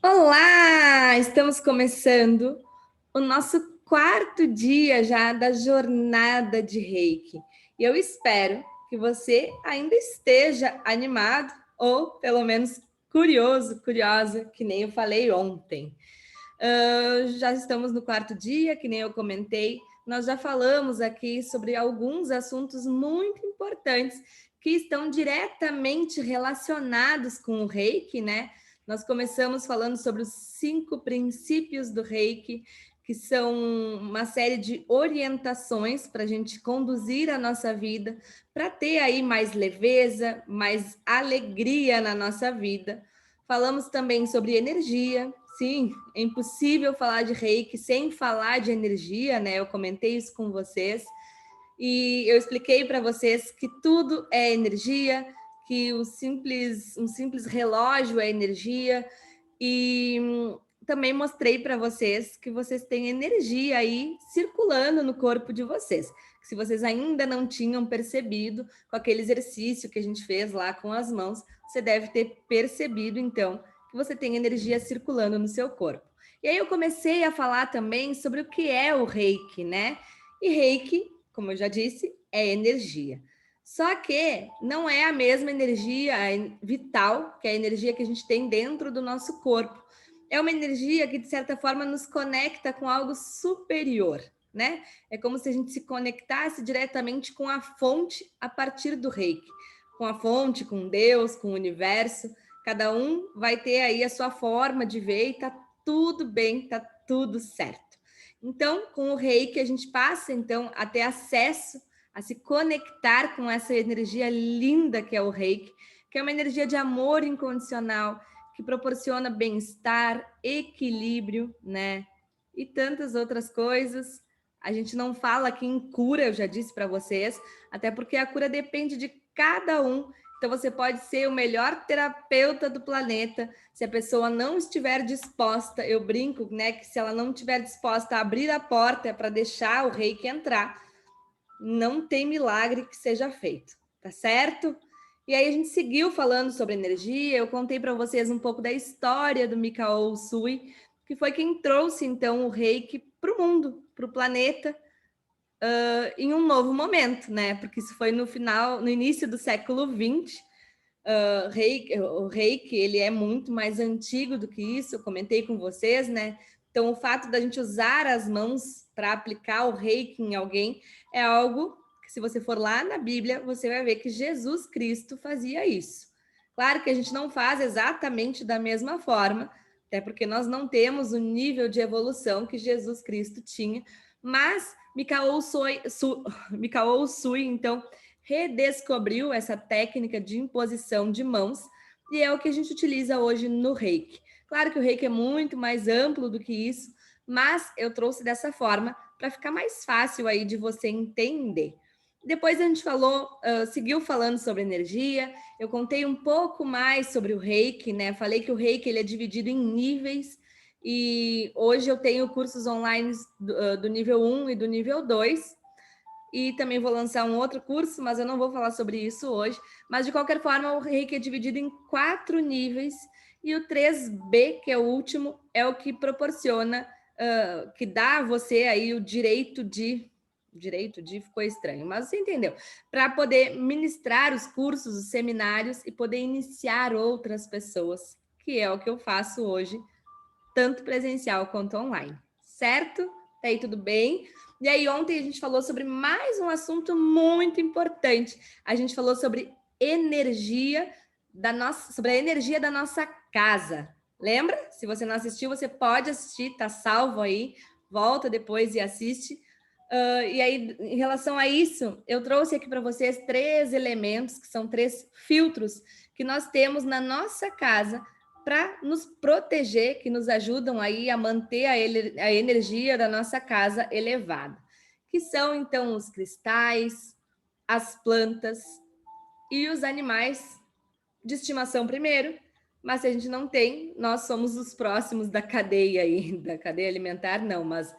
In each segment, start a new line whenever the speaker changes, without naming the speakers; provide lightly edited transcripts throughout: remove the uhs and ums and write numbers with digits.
Olá! Estamos começando o nosso quarto dia já da jornada de Reiki. E eu espero que você ainda esteja animado ou pelo menos curioso, curiosa, que nem eu falei ontem. Já estamos no quarto dia, que nem eu comentei. Nós já falamos aqui sobre alguns assuntos muito importantes que estão diretamente relacionados com o Reiki, né? Nós começamos falando sobre os 5 princípios do Reiki, que são uma série de orientações para a gente conduzir a nossa vida, para ter aí mais leveza, mais alegria na nossa vida. Falamos também sobre energia. Sim, é impossível falar de Reiki sem falar de energia, né? Eu comentei isso com vocês. E eu expliquei para vocês que tudo é energia, que um simples relógio é energia, e também mostrei para vocês que vocês têm energia aí circulando no corpo de vocês. Se vocês ainda não tinham percebido, com aquele exercício que a gente fez lá com as mãos, você deve ter percebido, então, que você tem energia circulando no seu corpo. E aí eu comecei a falar também sobre o que é o Reiki, né? E Reiki, como eu já disse, é energia. Só que não é a mesma energia vital, que é a energia que a gente tem dentro do nosso corpo. É uma energia que, de certa forma, nos conecta com algo superior, né? É como se a gente se conectasse diretamente com a fonte a partir do Reiki. Com a fonte, com Deus, com o universo. Cada um vai ter aí a sua forma de ver e tá tudo bem, tá tudo certo. Então, com o Reiki, a gente passa, então, a ter acesso, a se conectar com essa energia linda que é o Reiki, que é uma energia de amor incondicional, que proporciona bem-estar, equilíbrio, né? E tantas outras coisas. A gente não fala aqui em cura, eu já disse para vocês, até porque a cura depende de cada um. Então, você pode ser o melhor terapeuta do planeta. Se a pessoa não estiver disposta, eu brinco, né, que se ela não estiver disposta a abrir a porta para deixar o Reiki entrar, não tem milagre que seja feito, tá certo? E aí a gente seguiu falando sobre energia, eu contei para vocês um pouco da história do Mikao Usui, que foi quem trouxe então o Reiki para o mundo, para o planeta, em um novo momento, né? Porque isso foi no início do século XX. O Reiki, ele é muito mais antigo do que isso, eu comentei com vocês, né? Então, o fato da gente usar as mãos para aplicar o Reiki em alguém é algo que, se você for lá na Bíblia, você vai ver que Jesus Cristo fazia isso. Claro que a gente não faz exatamente da mesma forma, até porque nós não temos o nível de evolução que Jesus Cristo tinha, mas Mikao Usui, então, redescobriu essa técnica de imposição de mãos e é o que a gente utiliza hoje no Reiki. Claro que o Reiki é muito mais amplo do que isso, mas eu trouxe dessa forma para ficar mais fácil aí de você entender. Depois a gente seguiu falando sobre energia, eu contei um pouco mais sobre o Reiki, né? Falei que o Reiki ele é dividido em níveis e hoje eu tenho cursos online do nível 1 e do nível 2, e também vou lançar um outro curso, mas eu não vou falar sobre isso hoje. Mas, de qualquer forma, o Reiki é dividido em 4 níveis, e o 3B, que é o último, é o que proporciona, que dá a você aí o direito de ficou estranho, mas você entendeu, para poder ministrar os cursos, os seminários e poder iniciar outras pessoas, que é o que eu faço hoje, tanto presencial quanto online, certo? Tá aí tudo bem? E aí ontem a gente falou sobre mais um assunto muito importante. A gente falou sobre sobre a energia da nossa casa. Lembra? Se você não assistiu, você pode assistir, tá salvo aí. Volta depois e assiste. E aí, em relação a isso, eu trouxe aqui para vocês 3 elementos, que são 3 filtros que nós temos na nossa casa para nos proteger, que nos ajudam aí a manter a energia da nossa casa elevada, que são então os cristais, as plantas e os animais de estimação primeiro, mas se a gente não tem, nós somos os próximos da cadeia aí, da cadeia alimentar não, mas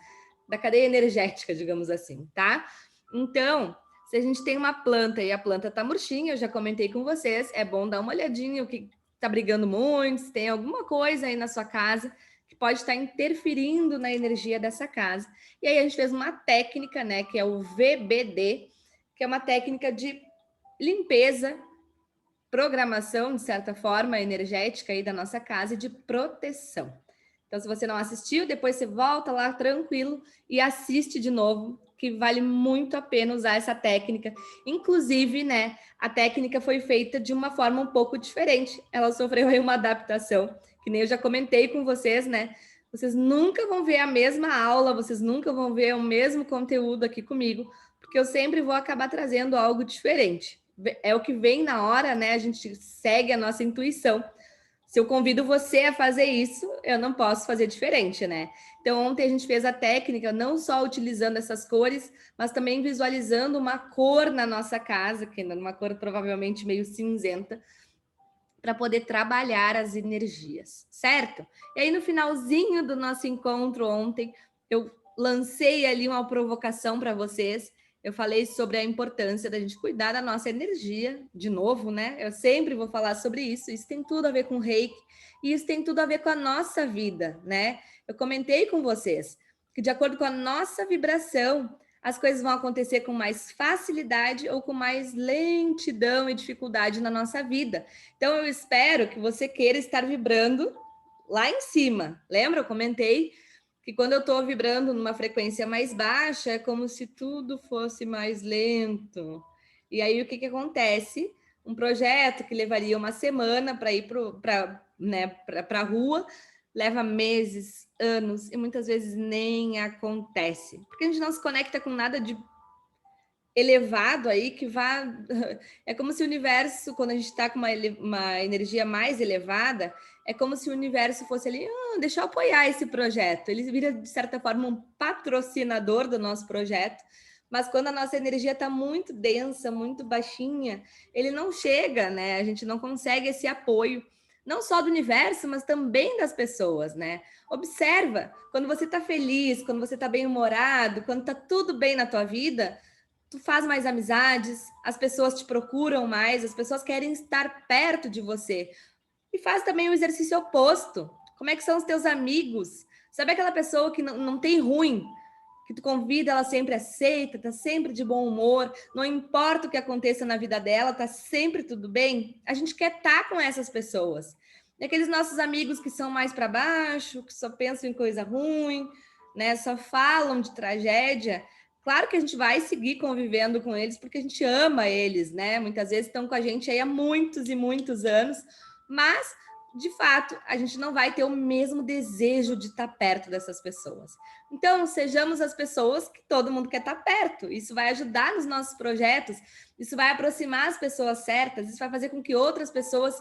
da cadeia energética, digamos assim, tá? Então, se a gente tem uma planta e a planta tá murchinha, eu já comentei com vocês, é bom dar uma olhadinha o que está brigando muito, se tem alguma coisa aí na sua casa que pode estar interferindo na energia dessa casa. E aí a gente fez uma técnica, né, que é o VBD, que é uma técnica de limpeza, programação, de certa forma, energética aí da nossa casa e de proteção. Então, se você não assistiu, depois você volta lá tranquilo e assiste de novo, que vale muito a pena usar essa técnica. Inclusive, né, a técnica foi feita de uma forma um pouco diferente. Ela sofreu aí uma adaptação, que nem eu já comentei com vocês, né? Vocês nunca vão ver a mesma aula, vocês nunca vão ver o mesmo conteúdo aqui comigo, porque eu sempre vou acabar trazendo algo diferente. É o que vem na hora, né? A gente segue a nossa intuição. Se eu convido você a fazer isso, eu não posso fazer diferente, né? Então, ontem a gente fez a técnica não só utilizando essas cores, mas também visualizando uma cor na nossa casa, que é uma cor provavelmente meio cinzenta, para poder trabalhar as energias, certo? E aí, no finalzinho do nosso encontro ontem, eu lancei ali uma provocação para vocês. Eu falei sobre a importância da gente cuidar da nossa energia, de novo, né? Eu sempre vou falar sobre isso. Isso tem tudo a ver com Reiki e isso tem tudo a ver com a nossa vida, né? Eu comentei com vocês que, de acordo com a nossa vibração, as coisas vão acontecer com mais facilidade ou com mais lentidão e dificuldade na nossa vida. Então, eu espero que você queira estar vibrando lá em cima. Lembra? Eu comentei que quando eu estou vibrando numa frequência mais baixa, é como se tudo fosse mais lento. E aí, o que acontece? Um projeto que levaria uma semana para ir para a rua, leva meses, anos, e muitas vezes nem acontece. Porque a gente não se conecta com nada de elevado aí que vá. É como se o universo, quando a gente está com uma energia mais elevada, é como se o universo fosse ali, deixa eu apoiar esse projeto. Ele vira, de certa forma, um patrocinador do nosso projeto. Mas quando a nossa energia está muito densa, muito baixinha, ele não chega, né? A gente não consegue esse apoio, não só do universo, mas também das pessoas, né? Observa, quando você está feliz, quando você está bem-humorado, quando está tudo bem na tua vida, tu faz mais amizades, as pessoas te procuram mais, as pessoas querem estar perto de você. E faz também o exercício oposto. Como é que são os teus amigos? Sabe aquela pessoa que não tem ruim, que tu convida, ela sempre aceita, tá sempre de bom humor, não importa o que aconteça na vida dela, tá sempre tudo bem? A gente quer estar com essas pessoas. E aqueles nossos amigos que são mais para baixo, que só pensam em coisa ruim, né? Só falam de tragédia. Claro que a gente vai seguir convivendo com eles porque a gente ama eles, né? Muitas vezes estão com a gente aí há muitos e muitos anos, mas de fato, a gente não vai ter o mesmo desejo de estar perto dessas pessoas. Então, sejamos as pessoas que todo mundo quer estar perto. Isso vai ajudar nos nossos projetos, isso vai aproximar as pessoas certas, isso vai fazer com que outras pessoas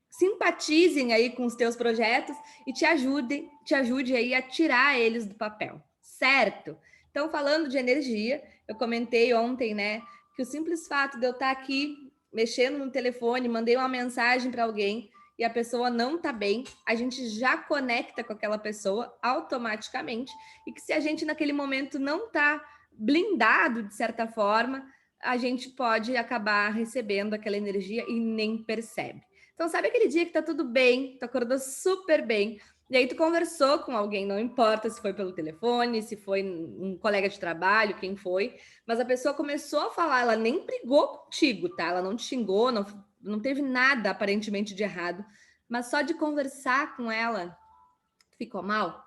simpatizem aí com os teus projetos e te ajude aí a tirar eles do papel, certo? Então, falando de energia, eu comentei ontem, né, que o simples fato de eu estar aqui mexendo no telefone, mandei uma mensagem para alguém e a pessoa não está bem, a gente já conecta com aquela pessoa automaticamente e que se a gente naquele momento não está blindado de certa forma, a gente pode acabar recebendo aquela energia e nem percebe. Então, sabe aquele dia que tá tudo bem, tu acordou super bem, e aí tu conversou com alguém, não importa se foi pelo telefone, se foi um colega de trabalho, quem foi, mas a pessoa começou a falar, ela nem brigou contigo, tá? Ela não te xingou, não teve nada aparentemente de errado, mas só de conversar com ela, ficou mal?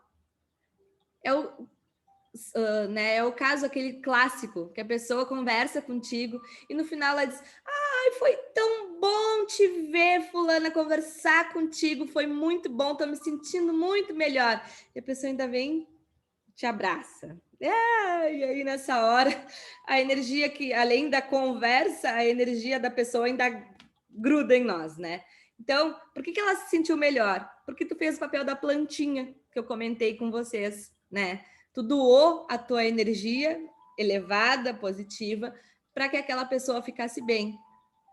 Né, é o caso aquele clássico, que a pessoa conversa contigo e no final ela diz, ai, foi tão bom te ver, fulana, conversar contigo, foi muito bom, tô me sentindo muito melhor. E a pessoa ainda vem, te abraça. E aí nessa hora, a energia que, além da conversa, a energia da pessoa ainda gruda em nós, né? Então, por que ela se sentiu melhor? Porque tu fez o papel da plantinha, que eu comentei com vocês, né? Tu doou a tua energia elevada, positiva, para que aquela pessoa ficasse bem.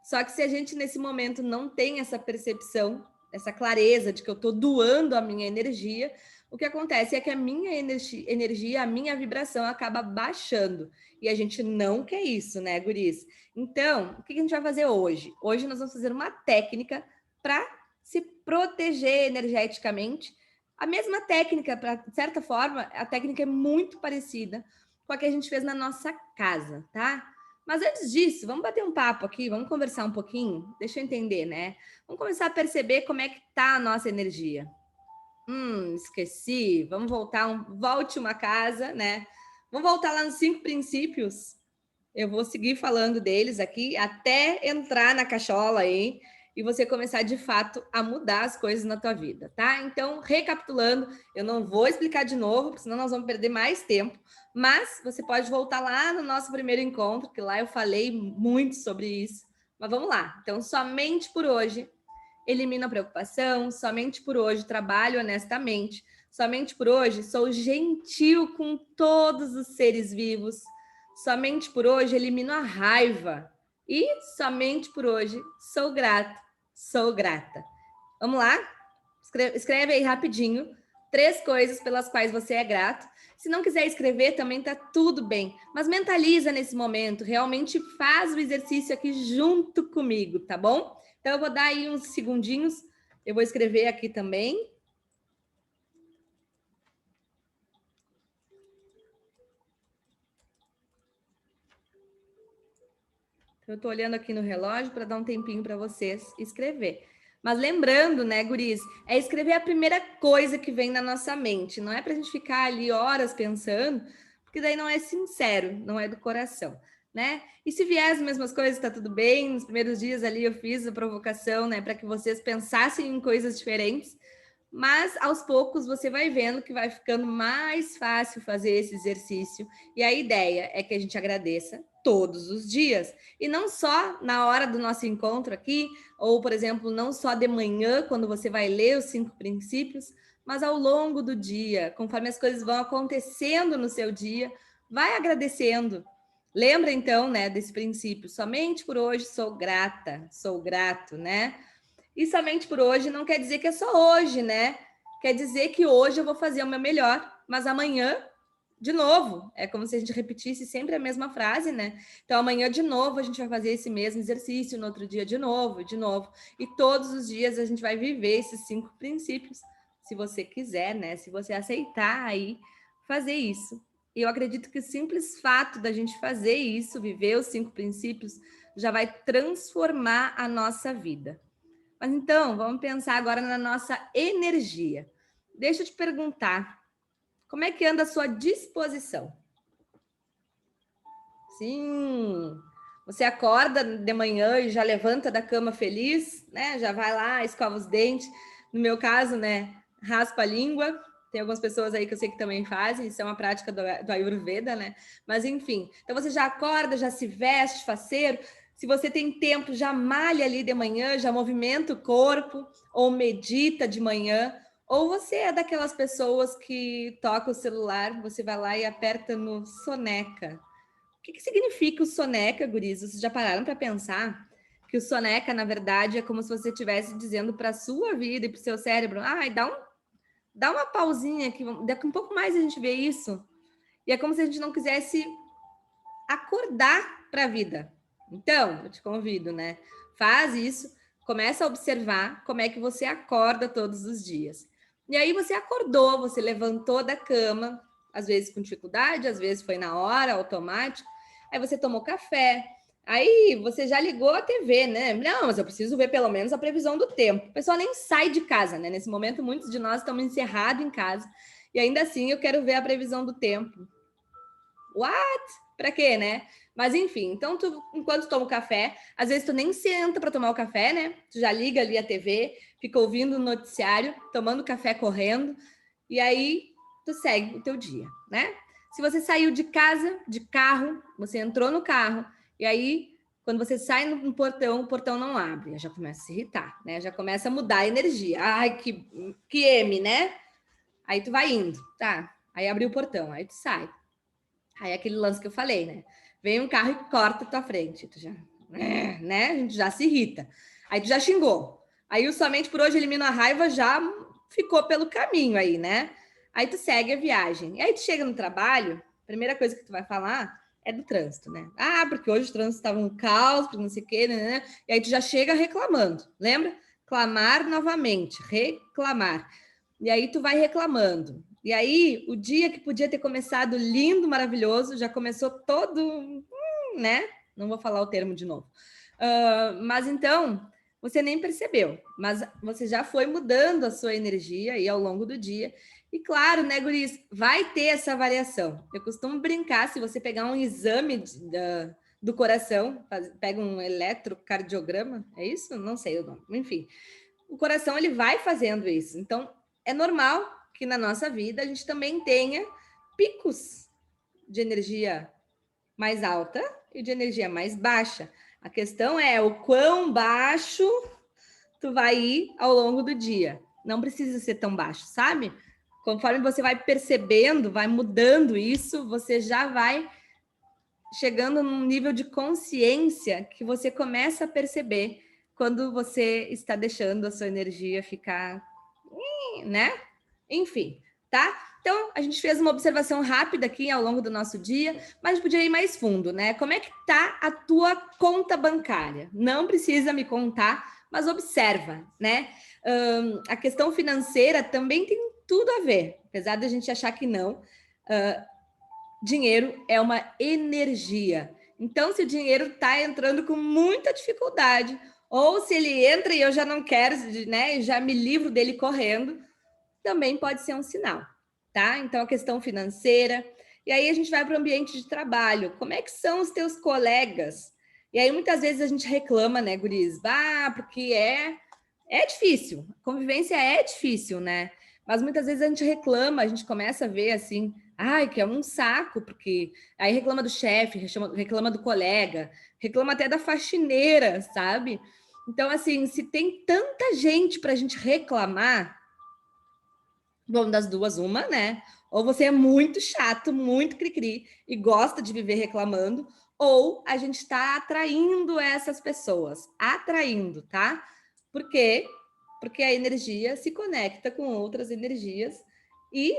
Só que se a gente, nesse momento, não tem essa percepção, essa clareza de que eu estou doando a minha energia, o que acontece é que a minha energia, a minha vibração acaba baixando. E a gente não quer isso, né, guris? Então, o que a gente vai fazer hoje? Hoje nós vamos fazer uma técnica para se proteger energeticamente. A mesma técnica, de certa forma, a técnica é muito parecida com a que a gente fez na nossa casa, tá? Mas antes disso, vamos bater um papo aqui, vamos conversar um pouquinho? Deixa eu entender, né? Vamos começar a perceber como é que tá a nossa energia. Esqueci. Vamos voltar, volte uma casa, né? Vamos voltar lá nos 5 princípios. Eu vou seguir falando deles aqui até entrar na cachola aí e você começar de fato a mudar as coisas na tua vida, tá? Então, recapitulando, eu não vou explicar de novo, porque senão nós vamos perder mais tempo, mas você pode voltar lá no nosso primeiro encontro, que lá eu falei muito sobre isso. Mas vamos lá. Então, somente por hoje, elimino a preocupação, somente por hoje trabalho honestamente, somente por hoje sou gentil com todos os seres vivos, somente por hoje elimino a raiva e somente por hoje sou grato, sou grata. Vamos lá? Escreve aí rapidinho 3 coisas pelas quais você é grato. Se não quiser escrever, também tá tudo bem. Mas mentaliza nesse momento, realmente faz o exercício aqui junto comigo, tá bom? Então, eu vou dar aí uns segundinhos. Eu vou escrever aqui também. Eu estou olhando aqui no relógio para dar um tempinho para vocês escrever. Mas lembrando, né, guris, é escrever a primeira coisa que vem na nossa mente. Não é para a gente ficar ali horas pensando, porque daí não é sincero, não é do coração, né? E se vier as mesmas coisas, tá tudo bem. Nos primeiros dias ali eu fiz a provocação, né, para que vocês pensassem em coisas diferentes. Mas aos poucos você vai vendo que vai ficando mais fácil fazer esse exercício. E a ideia é que a gente agradeça todos os dias. E não só na hora do nosso encontro aqui, ou, por exemplo, não só de manhã, quando você vai ler os 5 princípios, mas ao longo do dia, conforme as coisas vão acontecendo no seu dia, vai agradecendo. Lembra, então, né, desse princípio. Somente por hoje sou grata, sou grato, né? E somente por hoje não quer dizer que é só hoje, né? Quer dizer que hoje eu vou fazer o meu melhor, mas amanhã, de novo. É como se a gente repetisse sempre a mesma frase, né? Então, amanhã, de novo, a gente vai fazer esse mesmo exercício, no outro dia, de novo, de novo. E todos os dias a gente vai viver esses 5 princípios, se você quiser, né? Se você aceitar aí fazer isso. E eu acredito que o simples fato da gente fazer isso, viver os 5 princípios, já vai transformar a nossa vida. Mas então, vamos pensar agora na nossa energia. Deixa eu te perguntar, como é que anda a sua disposição? Sim, você acorda de manhã e já levanta da cama feliz, né? Já vai lá, escova os dentes. No meu caso, né? Raspa a língua. Tem algumas pessoas aí que eu sei que também fazem, isso é uma prática do Ayurveda, né? Mas enfim, então você já acorda, já se veste faceiro. Se você tem tempo, já malha ali de manhã, já movimenta o corpo, ou medita de manhã, ou você é daquelas pessoas que toca o celular, você vai lá e aperta no soneca. O que significa o soneca, guris? Vocês já pararam para pensar que o soneca, na verdade, é como se você estivesse dizendo para a sua vida e para o seu cérebro, dá uma pausinha aqui, daqui um pouco mais a gente vê isso. E é como se a gente não quisesse acordar para a vida. Então, eu te convido, né? Faz isso, começa a observar como é que você acorda todos os dias. E aí você acordou, você levantou da cama, às vezes com dificuldade, às vezes foi na hora, automático. Aí você tomou café, aí você já ligou a TV, né? Não, mas eu preciso ver pelo menos a previsão do tempo. O pessoal nem sai de casa, né? Nesse momento, muitos de nós estamos encerrados em casa. E ainda assim, eu quero ver a previsão do tempo. What? Para quê, né? Mas enfim, então tu, enquanto toma o café, às vezes tu nem senta para tomar o café, né? Tu já liga ali a TV, fica ouvindo o noticiário, tomando café correndo, e aí tu segue o teu dia, né? Se você saiu de casa, de carro, você entrou no carro, e aí quando você sai no portão, o portão não abre, já começa a se irritar, né? Já começa a mudar a energia. Ai, que M, né? Aí tu vai indo, tá? Aí abriu o portão, aí tu sai. Aí aquele lance que eu falei, né? Vem um carro e corta a tua frente. Tu já, né? A gente já se irrita. Aí tu já xingou. Aí o somente por hoje elimina a raiva já ficou pelo caminho aí, né? Aí tu segue a viagem. E aí tu chega no trabalho, a primeira coisa que tu vai falar é do trânsito, né? Ah, porque hoje o trânsito estava um caos, porque não sei o quê, né? E aí tu já chega reclamando, lembra? Clamar novamente, reclamar. E aí tu vai reclamando. E aí o dia que podia ter começado lindo, maravilhoso, já começou todo, né? Não vou falar o termo de novo. Mas então, você nem percebeu, mas você já foi mudando a sua energia aí ao longo do dia. E claro, né, guris, vai ter essa variação. Eu costumo brincar, se você pegar um exame do coração, pega um eletrocardiograma, é isso? Não sei o nome, enfim. O coração, ele vai fazendo isso. Então, é normal que na nossa vida a gente também tenha picos de energia mais alta e de energia mais baixa. A questão é o quão baixo tu vai ir ao longo do dia. Não precisa ser tão baixo, sabe? Conforme você vai percebendo, vai mudando isso, você já vai chegando num nível de consciência que você começa a perceber quando você está deixando a sua energia ficar, né? Enfim, tá? Então, a gente fez uma observação rápida aqui ao longo do nosso dia, mas podia ir mais fundo, né? Como é que tá a tua conta bancária? Não precisa me contar, mas observa, né? A questão financeira também tem tudo a ver, apesar de a gente achar que não. Dinheiro é uma energia. Então, se o dinheiro está entrando com muita dificuldade, ou se ele entra e eu já não quero, né? Já me livro dele correndo, também pode ser um sinal, tá? Então, a questão financeira. E aí a gente vai para o ambiente de trabalho. Como é que são os teus colegas? E aí muitas vezes a gente reclama, né, guris? Porque é difícil. A convivência é difícil, né? Mas muitas vezes a gente reclama, a gente começa a ver assim, ai, que é um saco, porque aí reclama do chefe, reclama do colega, reclama até da faxineira, sabe? Então, assim, se tem tanta gente para a gente reclamar, bom, das duas, uma, né? Ou você é muito chato, muito cri-cri e gosta de viver reclamando, ou a gente está atraindo essas pessoas. Atraindo, tá? Por quê? Porque a energia se conecta com outras energias e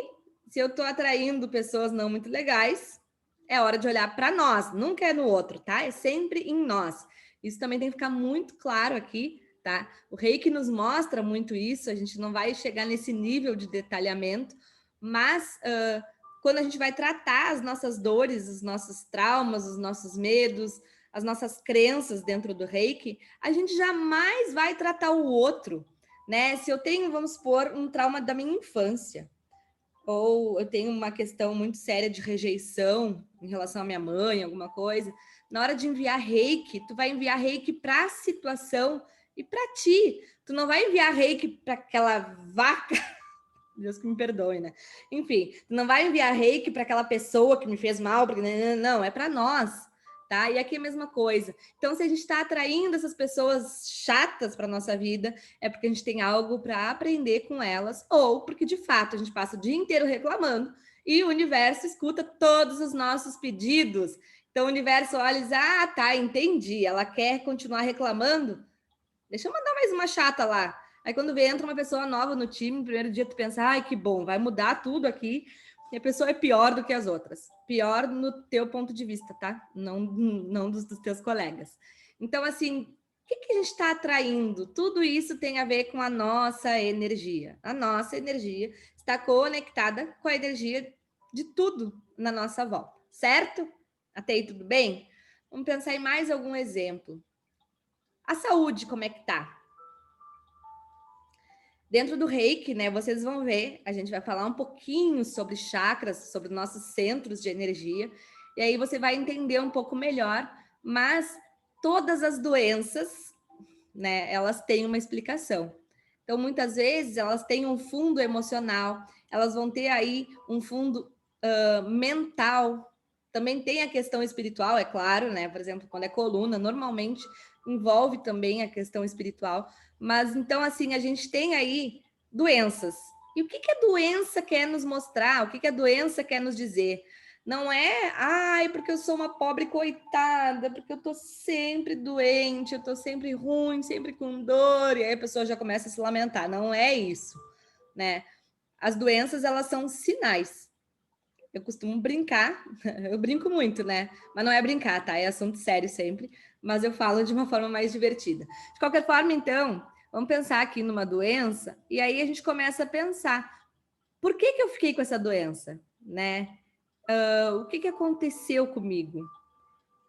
se eu estou atraindo pessoas não muito legais, é hora de olhar para nós, nunca é no outro, tá? É sempre em nós. Isso também tem que ficar muito claro aqui, tá? O Reiki nos mostra muito isso, a gente não vai chegar nesse nível de detalhamento, mas quando a gente vai tratar as nossas dores, os nossos traumas, os nossos medos, as nossas crenças dentro do Reiki, a gente jamais vai tratar o outro, né? Se eu tenho, vamos supor, um trauma da minha infância, ou eu tenho uma questão muito séria de rejeição em relação à minha mãe, alguma coisa, na hora de enviar reiki, tu vai enviar reiki para a situação e para ti. Tu não vai enviar reiki para aquela vaca, Deus que me perdoe, né? Enfim, tu não vai enviar reiki para aquela pessoa que me fez mal, porque não, é para nós, tá? E aqui é a mesma coisa. Então, se a gente está atraindo essas pessoas chatas para nossa vida, é porque a gente tem algo para aprender com elas, ou porque de fato a gente passa o dia inteiro reclamando e o universo escuta todos os nossos pedidos. Então, o universo olha e diz: ah, tá, entendi. Ela quer continuar reclamando? Deixa eu mandar mais uma chata lá. Aí quando vê, entra uma pessoa nova no time, no primeiro dia tu pensa, ai, que bom, vai mudar tudo aqui. E a pessoa é pior do que as outras. Pior no teu ponto de vista, tá? Não dos teus colegas. Então, assim, o que a gente está atraindo? Tudo isso tem a ver com a nossa energia. A nossa energia está conectada com a energia de tudo na nossa volta, certo? Até aí tudo bem? Vamos pensar em mais algum exemplo. A saúde, como é que tá? Dentro do Reiki, né, vocês vão ver, a gente vai falar um pouquinho sobre chakras, sobre nossos centros de energia, e aí você vai entender um pouco melhor, mas todas as doenças, né, elas têm uma explicação. Então, muitas vezes, elas têm um fundo emocional, elas vão ter aí um fundo mental, também tem a questão espiritual, é claro, né? Por exemplo, quando é coluna, normalmente envolve também a questão espiritual. Mas então, assim, a gente tem aí doenças. E o que a doença quer nos mostrar? O que a doença quer nos dizer? Não é, ai, porque eu sou uma pobre coitada, porque eu tô sempre doente, eu tô sempre ruim, sempre com dor, e aí a pessoa já começa a se lamentar. Não é isso, né? As doenças, elas são sinais. Eu costumo brincar, eu brinco muito, né? Mas não é brincar, tá? É assunto sério sempre, mas eu falo de uma forma mais divertida. De qualquer forma, então, vamos pensar aqui numa doença, e aí a gente começa a pensar, por que eu fiquei com essa doença, né? O que aconteceu comigo?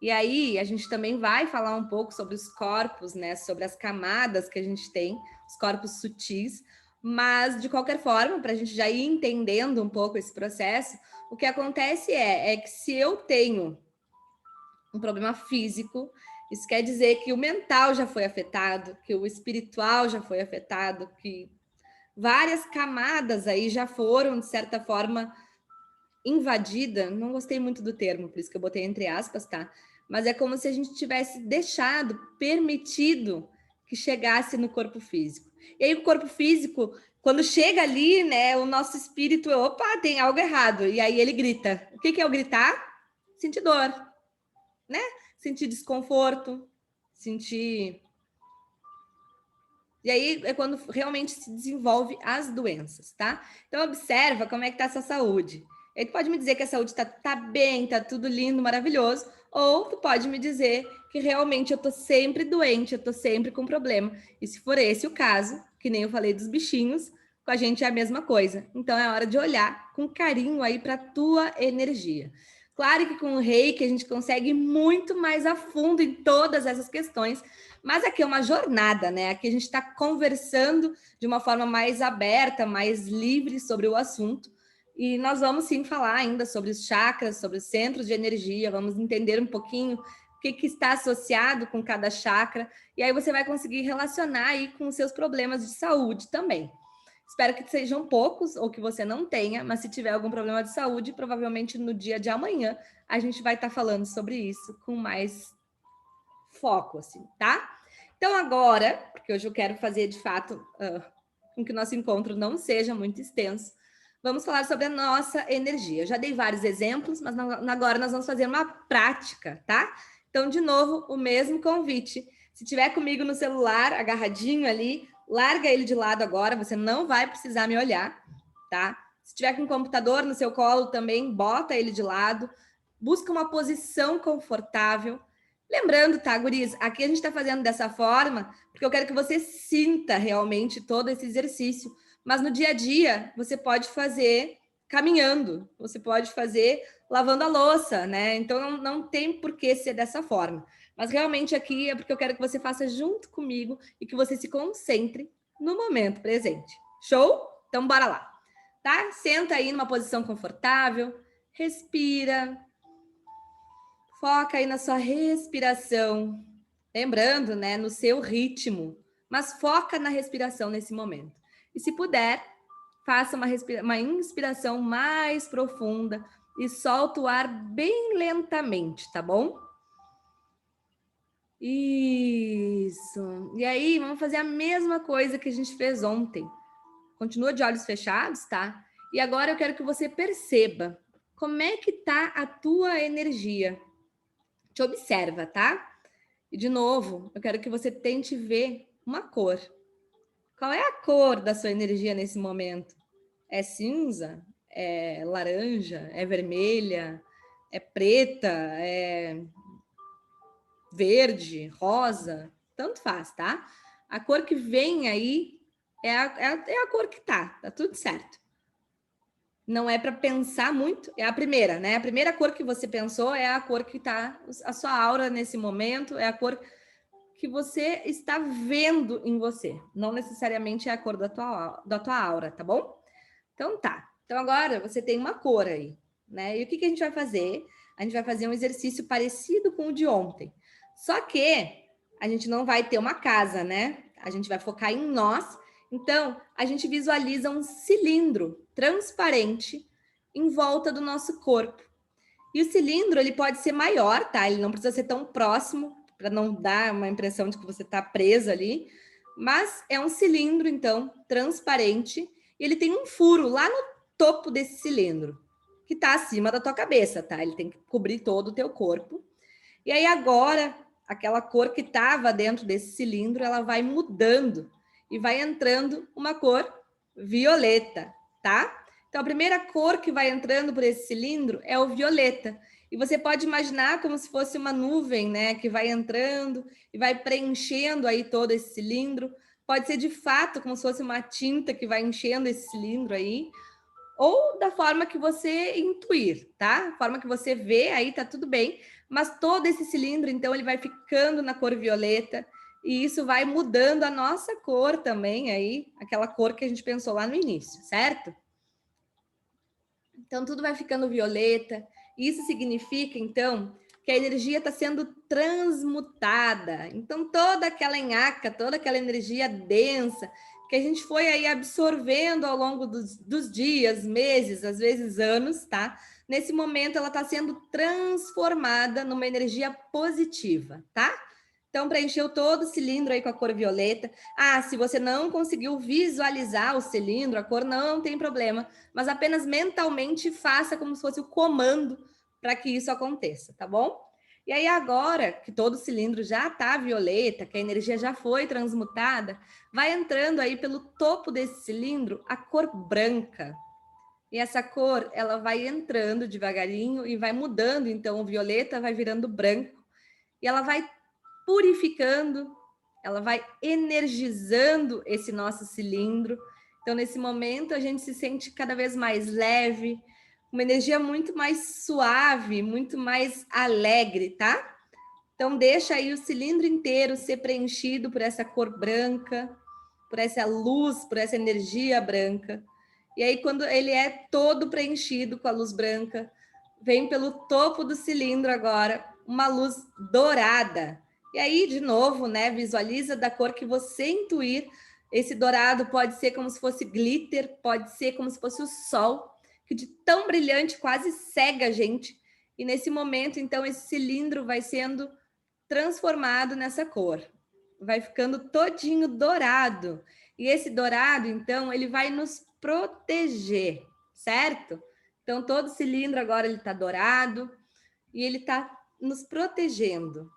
E aí a gente também vai falar um pouco sobre os corpos, né? Sobre as camadas que a gente tem, os corpos sutis, mas de qualquer forma, para a gente já ir entendendo um pouco esse processo, o que acontece é que se eu tenho um problema físico, isso quer dizer que o mental já foi afetado, que o espiritual já foi afetado, que várias camadas aí já foram, de certa forma, invadida, não gostei muito do termo, por isso que eu botei entre aspas, tá? Mas é como se a gente tivesse deixado, permitido que chegasse no corpo físico. E aí o corpo físico, quando chega ali, né, o nosso espírito, opa, tem algo errado. E aí ele grita. O que é o gritar? Sentir dor, né? Sentir desconforto, sentir... E aí é quando realmente se desenvolve as doenças, tá? Então observa como é que tá a sua saúde. Aí tu pode me dizer que a saúde tá bem, tá tudo lindo, maravilhoso, ou tu pode me dizer que realmente eu tô sempre doente, eu tô sempre com problema. E se for esse o caso, que nem eu falei dos bichinhos, com a gente é a mesma coisa. Então é hora de olhar com carinho aí para tua energia. Claro que com o reiki a gente consegue ir muito mais a fundo em todas essas questões, mas aqui é uma jornada, né? Aqui a gente está conversando de uma forma mais aberta, mais livre sobre o assunto. E nós vamos sim falar ainda sobre os chakras, sobre os centros de energia, vamos entender um pouquinho o que está associado com cada chakra, e aí você vai conseguir relacionar aí com os seus problemas de saúde também. Espero que sejam poucos ou que você não tenha, mas se tiver algum problema de saúde, provavelmente no dia de amanhã a gente vai estar falando sobre isso com mais foco, assim, tá? Então agora, porque hoje eu quero fazer de fato com que o nosso encontro não seja muito extenso, vamos falar sobre a nossa energia. Eu já dei vários exemplos, mas agora nós vamos fazer uma prática, tá? Então, de novo, o mesmo convite. Se tiver comigo no celular, agarradinho ali, larga ele de lado agora, você não vai precisar me olhar, tá? Se tiver com o computador no seu colo também, bota ele de lado, busca uma posição confortável. Lembrando, tá, guris, aqui a gente está fazendo dessa forma porque eu quero que você sinta realmente todo esse exercício, mas no dia a dia você pode fazer caminhando, você pode fazer lavando a louça, né? Então não tem por que ser dessa forma. Mas realmente aqui é porque eu quero que você faça junto comigo e que você se concentre no momento presente. Show? Então bora lá. Tá? Senta aí numa posição confortável, respira. Foca aí na sua respiração, lembrando, né, no seu ritmo, mas foca na respiração nesse momento. E se puder, faça uma inspiração mais profunda e solta o ar bem lentamente, tá bom? Isso. E aí, vamos fazer a mesma coisa que a gente fez ontem. Continua de olhos fechados, tá? E agora eu quero que você perceba como é que tá a tua energia. Te observa, tá? E de novo, eu quero que você tente ver uma cor. Qual é a cor da sua energia nesse momento? É cinza? É laranja? É vermelha? É preta? É verde? Rosa? Tanto faz, tá? A cor que vem aí é a cor que tá tudo certo. Não é para pensar muito, é a primeira, né? A primeira cor que você pensou é a cor que tá a sua aura nesse momento, é a cor que você está vendo em você, não necessariamente é a cor da tua aura, tá bom? Então tá. Então agora você tem uma cor aí, né? E o que a gente vai fazer? A gente vai fazer um exercício parecido com o de ontem. Só que a gente não vai ter uma casa, né? A gente vai focar em nós. Então, a gente visualiza um cilindro transparente em volta do nosso corpo. E o cilindro, ele pode ser maior, tá? Ele não precisa ser tão próximo para não dar uma impressão de que você está preso ali, mas é um cilindro, então, transparente, e ele tem um furo lá no topo desse cilindro, que está acima da tua cabeça, tá? Ele tem que cobrir todo o teu corpo. E aí agora, aquela cor que estava dentro desse cilindro, ela vai mudando e vai entrando uma cor violeta, tá? Então, a primeira cor que vai entrando por esse cilindro é o violeta. E você pode imaginar como se fosse uma nuvem, né? Que vai entrando e vai preenchendo aí todo esse cilindro. Pode ser de fato como se fosse uma tinta que vai enchendo esse cilindro aí, ou da forma que você intuir, tá? A forma que você vê, aí tá tudo bem. Mas todo esse cilindro, então, ele vai ficando na cor violeta e isso vai mudando a nossa cor também aí, aquela cor que a gente pensou lá no início, certo? Então, tudo vai ficando violeta. Isso significa, então, que a energia está sendo transmutada. Então, toda aquela nhaca, toda aquela energia densa que a gente foi aí absorvendo ao longo dos dias, meses, às vezes anos, tá? Nesse momento, ela está sendo transformada numa energia positiva, tá? Então, preencheu todo o cilindro aí com a cor violeta. Ah, se você não conseguiu visualizar o cilindro, a cor não tem problema, mas apenas mentalmente faça como se fosse o comando para que isso aconteça, tá bom? E aí agora que todo o cilindro já está violeta, que a energia já foi transmutada, vai entrando aí pelo topo desse cilindro a cor branca. E essa cor, ela vai entrando devagarinho e vai mudando, então o violeta vai virando branco e ela vai purificando, ela vai energizando esse nosso cilindro. Então, nesse momento, a gente se sente cada vez mais leve, uma energia muito mais suave, muito mais alegre, tá? Então, deixa aí o cilindro inteiro ser preenchido por essa cor branca, por essa luz, por essa energia branca. E aí, quando ele é todo preenchido com a luz branca, vem pelo topo do cilindro agora uma luz dourada. E aí, de novo, né, visualiza da cor que você intuir. Esse dourado pode ser como se fosse glitter, pode ser como se fosse o sol, que de tão brilhante quase cega a gente. E nesse momento, então, esse cilindro vai sendo transformado nessa cor. Vai ficando todinho dourado. E esse dourado, então, ele vai nos proteger, certo? Então, todo cilindro agora ele está dourado e ele está nos protegendo.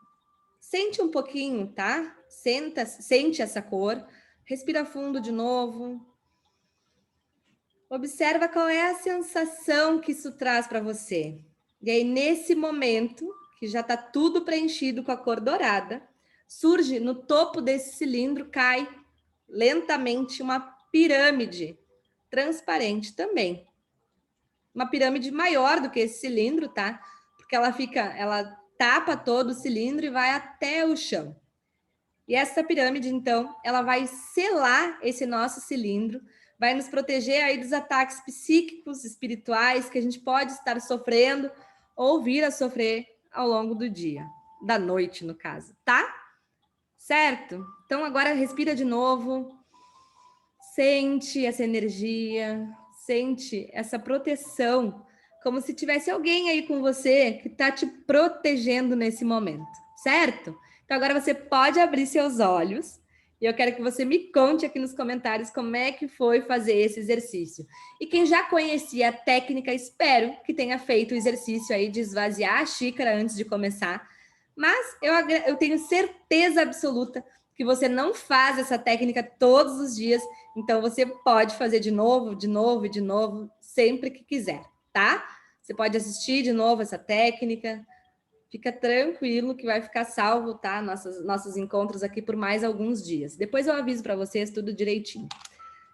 Sente um pouquinho, tá? Sente essa cor. Respira fundo de novo. Observa qual é a sensação que isso traz para você. E aí, nesse momento, que já está tudo preenchido com a cor dourada, surge no topo desse cilindro, cai lentamente uma pirâmide transparente também. Uma pirâmide maior do que esse cilindro, tá? Porque ela tapa todo o cilindro e vai até o chão. E essa pirâmide, então, ela vai selar esse nosso cilindro, vai nos proteger aí dos ataques psíquicos, espirituais que a gente pode estar sofrendo ou vir a sofrer ao longo do dia, da noite, no caso, tá? Certo? Então, agora respira de novo, sente essa energia, sente essa proteção, como se tivesse alguém aí com você que está te protegendo nesse momento, certo? Então agora você pode abrir seus olhos e eu quero que você me conte aqui nos comentários como é que foi fazer esse exercício. E quem já conhecia a técnica, espero que tenha feito o exercício aí de esvaziar a xícara antes de começar. Mas eu tenho certeza absoluta que você não faz essa técnica todos os dias, então você pode fazer de novo, de novo e de novo, sempre que quiser, tá? Você pode assistir de novo essa técnica. Fica tranquilo que vai ficar salvo, tá? Nossos encontros aqui por mais alguns dias. Depois eu aviso para vocês tudo direitinho.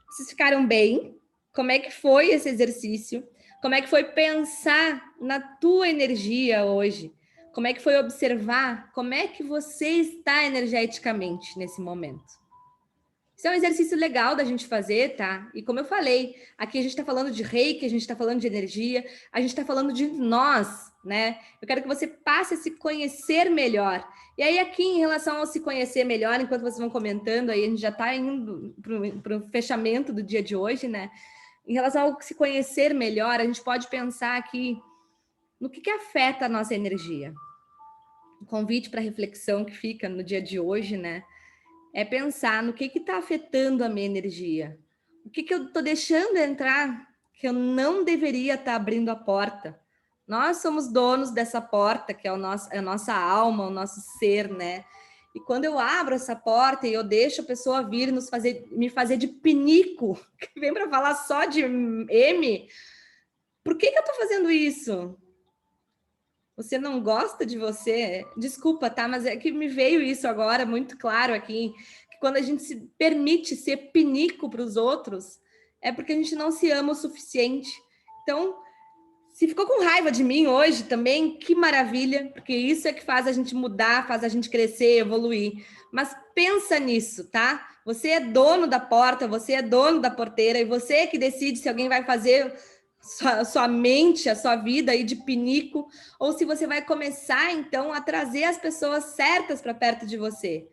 Vocês ficaram bem? Como é que foi esse exercício? Como é que foi pensar na tua energia hoje? Como é que foi observar como é que você está energeticamente nesse momento? Isso é um exercício legal da gente fazer, tá? E como eu falei, aqui a gente está falando de reiki, a gente está falando de energia, a gente está falando de nós, né? Eu quero que você passe a se conhecer melhor. E aí, aqui, em relação ao se conhecer melhor, enquanto vocês vão comentando, aí a gente já está indo para o fechamento do dia de hoje, né? Em relação ao se conhecer melhor, a gente pode pensar aqui no que afeta a nossa energia. O convite para reflexão que fica no dia de hoje, né? É pensar no que está afetando a minha energia. O que eu estou deixando entrar que eu não deveria estar abrindo a porta. Nós somos donos dessa porta, que é a nossa alma, o nosso ser, né? E quando eu abro essa porta e eu deixo a pessoa vir me fazer de pinico, que vem para falar só de M, por que eu estou fazendo isso? Você não gosta de você? Desculpa, tá? Mas é que me veio isso agora muito claro aqui, que quando a gente se permite ser pinico para os outros, é porque a gente não se ama o suficiente. Então, se ficou com raiva de mim hoje também, que maravilha, porque isso é que faz a gente mudar, faz a gente crescer, evoluir. Mas pensa nisso, tá? Você é dono da porta, você é dono da porteira, e você é que decide se alguém vai fazer sua mente, a sua vida aí de pinico, ou se você vai começar, então, a trazer as pessoas certas para perto de você.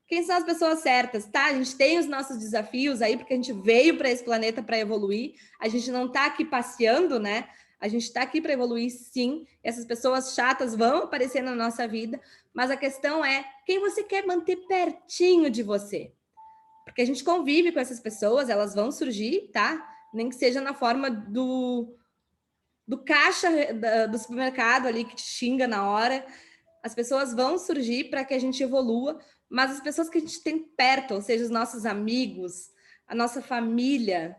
Quem são as pessoas certas, tá? A gente tem os nossos desafios aí, porque a gente veio para esse planeta para evoluir, a gente não está aqui passeando, né? A gente está aqui para evoluir, sim. Essas pessoas chatas vão aparecer na nossa vida, mas a questão é quem você quer manter pertinho de você. Porque a gente convive com essas pessoas, elas vão surgir, tá? Nem que seja na forma do caixa do supermercado ali que te xinga na hora. As pessoas vão surgir para que a gente evolua, mas as pessoas que a gente tem perto, ou seja, os nossos amigos, a nossa família,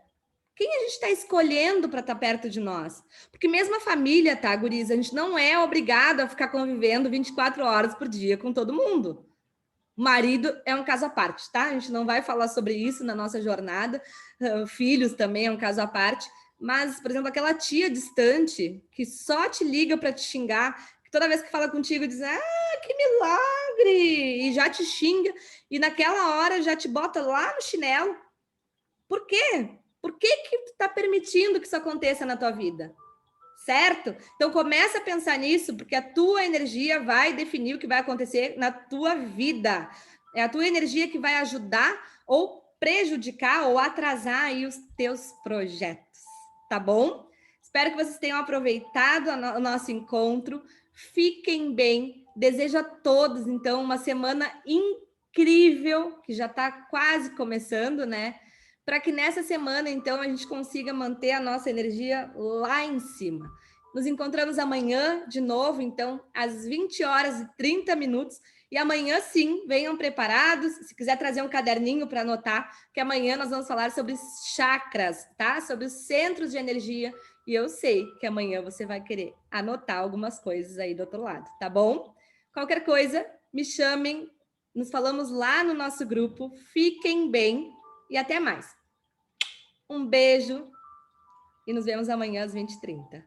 quem a gente está escolhendo para estar perto de nós? Porque mesmo a família, tá, guris? A gente não é obrigado a ficar convivendo 24 horas por dia com todo mundo. O marido é um caso à parte, tá? A gente não vai falar sobre isso na nossa jornada. Filhos também é um caso à parte. Mas, por exemplo, aquela tia distante que só te liga para te xingar, que toda vez que fala contigo diz: "Ah, que milagre!" E já te xinga, e naquela hora já te bota lá no chinelo. Por quê? Por que tu está permitindo que isso aconteça na tua vida? Certo? Então começa a pensar nisso, porque a tua energia vai definir o que vai acontecer na tua vida. É a tua energia que vai ajudar ou prejudicar ou atrasar aí os teus projetos, tá bom? Espero que vocês tenham aproveitado o nosso encontro. Fiquem bem. Desejo a todos, então, uma semana incrível, que já está quase começando, né? Para que nessa semana, então, a gente consiga manter a nossa energia lá em cima. Nos encontramos amanhã de novo, então, às 20 horas e 30 minutos. E amanhã, sim, venham preparados. Se quiser trazer um caderninho para anotar, que amanhã nós vamos falar sobre chakras, tá? Sobre os centros de energia. E eu sei que amanhã você vai querer anotar algumas coisas aí do outro lado, tá bom? Qualquer coisa, me chamem. Nos falamos lá no nosso grupo. Fiquem bem e até mais. Um beijo e nos vemos amanhã às 20h30.